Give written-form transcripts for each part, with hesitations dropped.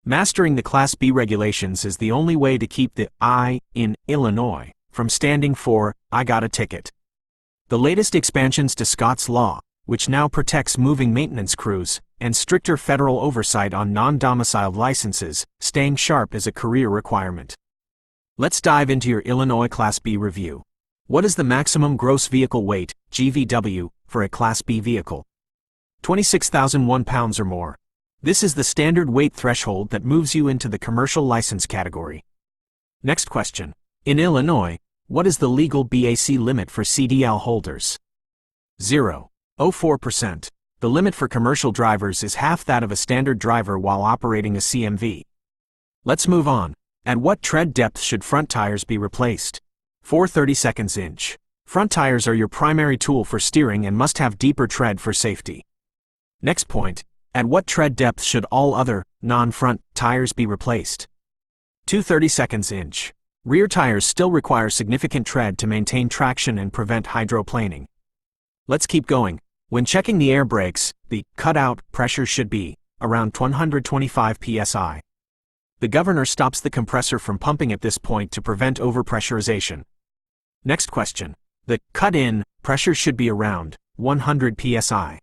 Mastering the Class B regulations is the only way to keep the I in Illinois from standing for I got a ticket. The latest expansions to Scott's Law, which now protects moving maintenance crews, and stricter federal oversight on non-domiciled licenses, staying sharp is a career requirement. Let's dive into your Illinois Class B review. What is the maximum gross vehicle weight, GVW, for a Class B vehicle? 26,001 pounds or more. This is the standard weight threshold that moves you into the commercial license category. Next question. In Illinois, what is the legal BAC limit for CDL holders? 0.04%. The limit for commercial drivers is half that of a standard driver while operating a CMV. Let's move on. At what tread depth should front tires be replaced? 4/32 inch. Front tires are your primary tool for steering and must have deeper tread for safety. Next point. At what tread depth should all other, non-front, tires be replaced? 2/32 inch. Rear tires still require significant tread to maintain traction and prevent hydroplaning. Let's keep going. When checking the air brakes, the cutout pressure should be around 125 psi. The governor stops the compressor from pumping at this point to prevent overpressurization. Next question. The cut-in pressure should be around 100 psi.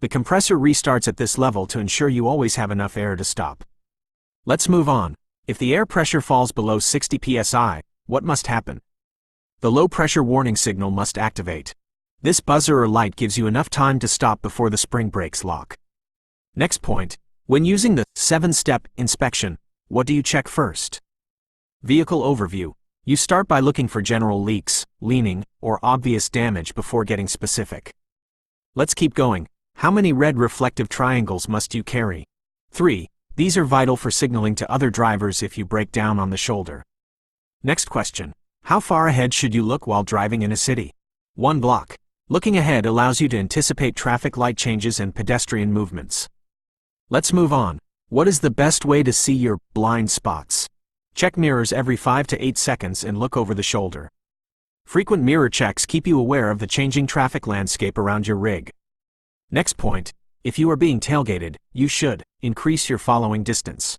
The compressor restarts at this level to ensure you always have enough air to stop. Let's move on. If the air pressure falls below 60 psi, what must happen? The low pressure warning signal must activate. This buzzer or light gives you enough time to stop before the spring brakes lock. Next point. When using the 7-step inspection, what do you check first? Vehicle overview. You start by looking for general leaks, leaning, or obvious damage before getting specific. Let's keep going. How many red reflective triangles must you carry? 3. These are vital for signaling to other drivers if you break down on the shoulder. Next question. How far ahead should you look while driving in a city? 1 block. Looking ahead allows you to anticipate traffic light changes and pedestrian movements. Let's move on. What is the best way to see your blind spots? Check mirrors every 5 to 8 seconds and look over the shoulder. Frequent mirror checks keep you aware of the changing traffic landscape around your rig. Next point. If you are being tailgated, you should increase your following distance.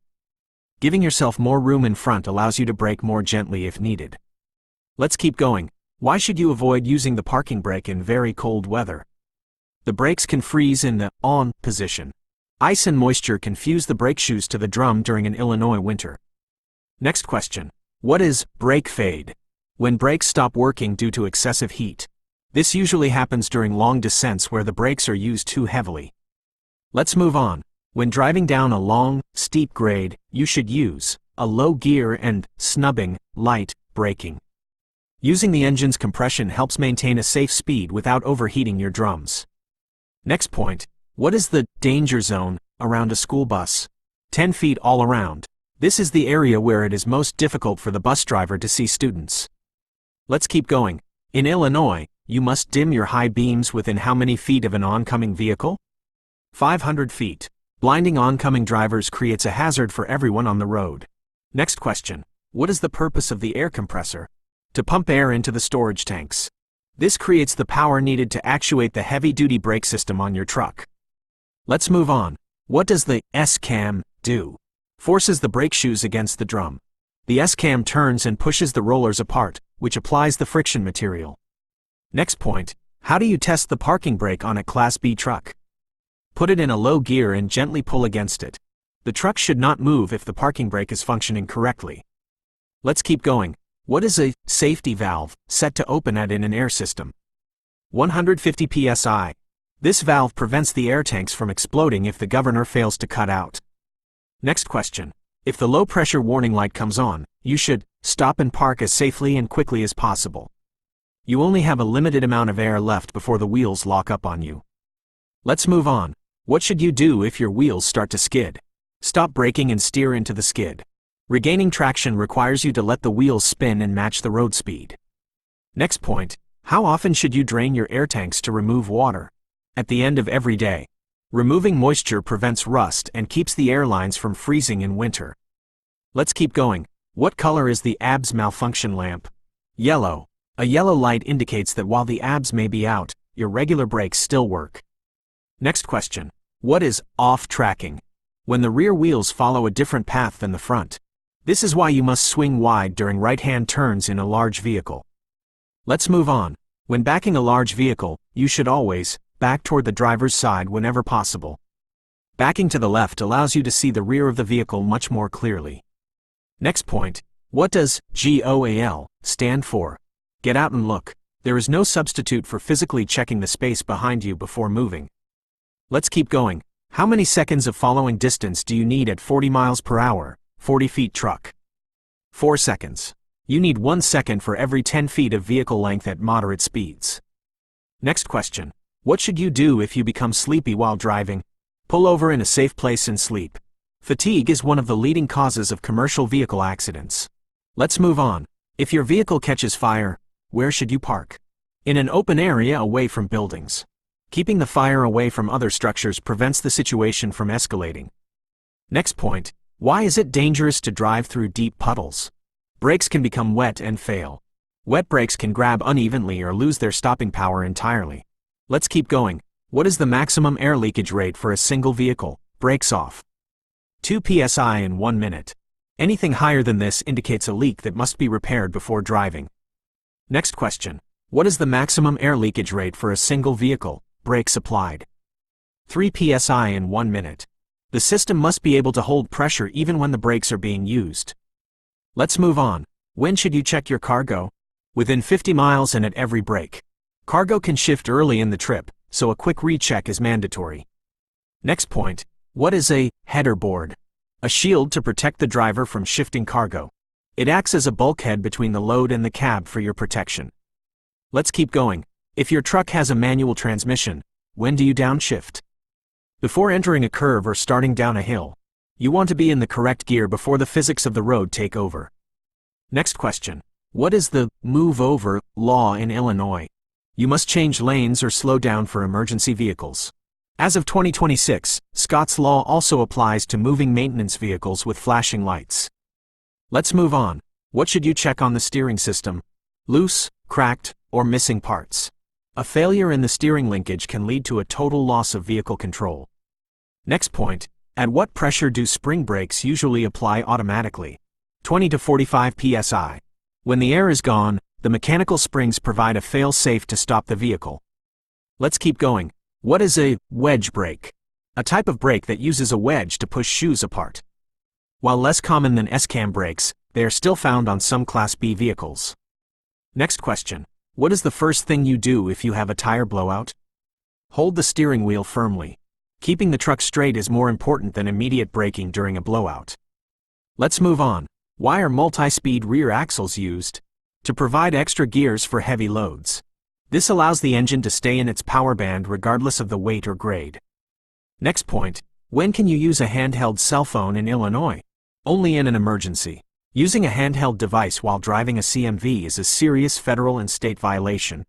Giving yourself more room in front allows you to brake more gently if needed. Let's keep going. Why should you avoid using the parking brake in very cold weather? The brakes can freeze in the on position. Ice and moisture can fuse the brake shoes to the drum during an Illinois winter. Next question. What is brake fade? When brakes stop working due to excessive heat. This usually happens during long descents where the brakes are used too heavily. Let's move on. When driving down a long, steep grade, you should use a low gear and snubbing, light braking. Using the engine's compression helps maintain a safe speed without overheating your drums. Next point. What is the danger zone around a school bus? 10 feet all around. This is the area where it is most difficult for the bus driver to see students. Let's keep going. In Illinois, you must dim your high beams within how many feet of an oncoming vehicle? 500 feet. Blinding oncoming drivers creates a hazard for everyone on the road. Next question. What is the purpose of the air compressor? To pump air into the storage tanks. This creates the power needed to actuate the heavy-duty brake system on your truck. Let's move on. What does the S-cam do? Forces the brake shoes against the drum. The S-cam turns and pushes the rollers apart, which applies the friction material. Next point. How do you test the parking brake on a Class B truck? Put it in a low gear and gently pull against it. The truck should not move if the parking brake is functioning correctly. Let's keep going. What is a safety valve set to open at in an air system? 150 psi. This valve prevents the air tanks from exploding if the governor fails to cut out. Next question. If the low pressure warning light comes on, you should stop and park as safely and quickly as possible. You only have a limited amount of air left before the wheels lock up on you. Let's move on. What should you do if your wheels start to skid? Stop braking and steer into the skid. Regaining traction requires you to let the wheels spin and match the road speed. Next point. How often should you drain your air tanks to remove water? At the end of every day. Removing moisture prevents rust and keeps the airlines from freezing in winter. Let's keep going. What color is the ABS malfunction lamp? Yellow. A yellow light indicates that while the ABS may be out, your regular brakes still work. Next question. What is off tracking? when the rear wheels follow a different path than the front. This is why you must swing wide during right-hand turns in a large vehicle. Let's move on. When backing a large vehicle, you should always back toward the driver's side whenever possible. Backing to the left allows you to see the rear of the vehicle much more clearly. Next point. What does GOAL stand for? Get out and look. There is no substitute for physically checking the space behind you before moving. Let's keep going. How many seconds of following distance do you need at 40 miles per hour, 40 feet truck? 4 seconds. You need 1 second for every 10 feet of vehicle length at moderate speeds. Next question. What should you do if you become sleepy while driving? Pull over in a safe place and sleep. Fatigue is one of the leading causes of commercial vehicle accidents. Let's move on. If your vehicle catches fire, where should you park? In an open area away from buildings. Keeping the fire away from other structures prevents the situation from escalating. Next point. Why is it dangerous to drive through deep puddles? Brakes can become wet and fail. Wet brakes can grab unevenly or lose their stopping power entirely. Let's keep going. What is the maximum air leakage rate for a single vehicle? Brakes off. 2 psi in 1 minute. Anything higher than this indicates a leak that must be repaired before driving. Next question. What is the maximum air leakage rate for a single vehicle? Brakes applied. 3 psi in 1 minute. The system must be able to hold pressure even when the brakes are being used. Let's move on. When should you check your cargo? Within 50 miles and at every break. Cargo can shift early in the trip, so a quick recheck is mandatory. Next point. What is a header board? A shield to protect the driver from shifting cargo. It acts as a bulkhead between the load and the cab for your protection. Let's keep going. If your truck has a manual transmission, when do you downshift? Before entering a curve or starting down a hill. You want to be in the correct gear before the physics of the road take over. Next question. What is the move over law in Illinois? You must change lanes or slow down for emergency vehicles. As of 2026, Scott's law also applies to moving maintenance vehicles with flashing lights. Let's move on. What should you check on the steering system? Loose, cracked, or missing parts. A failure in the steering linkage can lead to a total loss of vehicle control. Next point. At what pressure do spring brakes usually apply automatically? 20 to 45 psi. When the air is gone, the mechanical springs provide a fail-safe to stop the vehicle. Let's keep going. What is a wedge brake? A type of brake that uses a wedge to push shoes apart. While less common than S-cam brakes, they are still found on some Class B vehicles. Next question. What is the first thing you do if you have a tire blowout? Hold the steering wheel firmly. Keeping the truck straight is more important than immediate braking during a blowout. Let's move on. Why are multi-speed rear axles used? To provide extra gears for heavy loads. This allows the engine to stay in its power band regardless of the weight or grade. Next point. When can you use a handheld cell phone in Illinois? Only in an emergency. Using a handheld device while driving a CMV is a serious federal and state violation.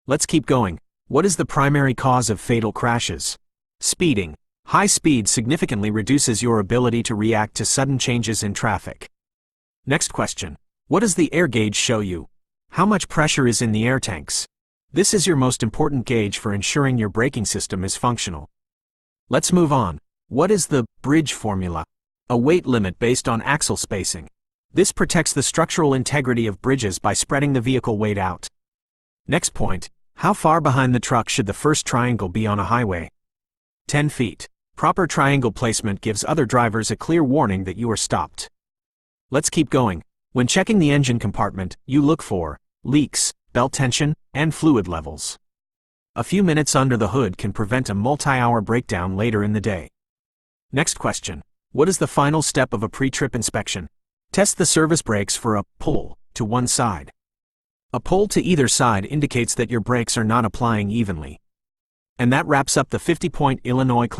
Let's keep going. What is the primary cause of fatal crashes? Speeding. High speed significantly reduces your ability to react to sudden changes in traffic. Next question. What does the air gauge show you? How much pressure is in the air tanks? This is your most important gauge for ensuring your braking system is functional. Let's move on. What is the bridge formula? A weight limit based on axle spacing. This protects the structural integrity of bridges by spreading the vehicle weight out. Next point. How far behind the truck should the first triangle be on a highway? 10 feet. Proper triangle placement gives other drivers a clear warning that you are stopped. Let's keep going. When checking the engine compartment, you look for leaks, belt tension, and fluid levels. A few minutes under the hood can prevent a multi-hour breakdown later in the day. Next question. What is the final step of a pre-trip inspection? Test the service brakes for a pull to one side. A pull to either side indicates that your brakes are not applying evenly. And that wraps up the 50-point Illinois class.